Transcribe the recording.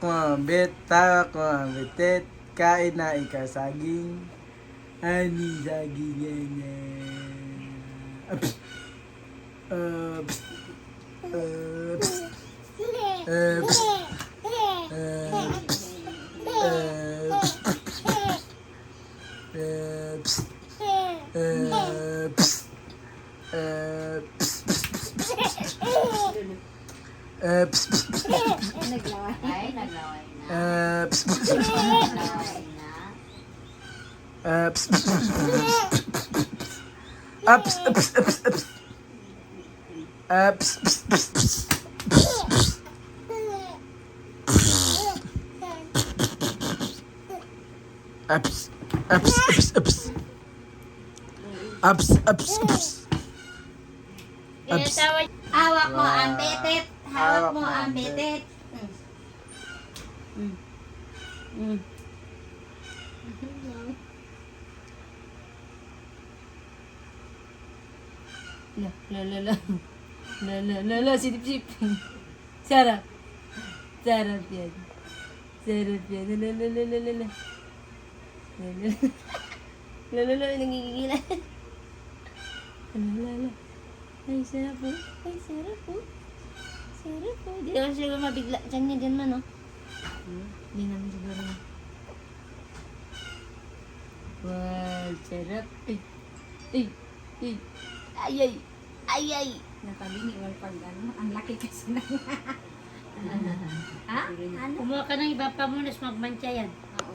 Kumambit, tawa kumambitit, kain na ikasaging, ani saging ganyan. Ups. Ups. Ups. Ups. Naglaway na. Hawak mo ang bitit. Hawak mo ang bitit. La, sip. Sarap. Sarap yan. Sarap yan. La. Nangigigilan. La. Ay, sarap po. Sarap po. Di naman siguro mabigla. Diyan niya dyan man, oh. Di naman siguro. Wow, sarap. Ay. Nakabini wal pag ano, ang laki kasi na. Ha? Ano? Kumuha ka ng iba pa muna, magmantya yan.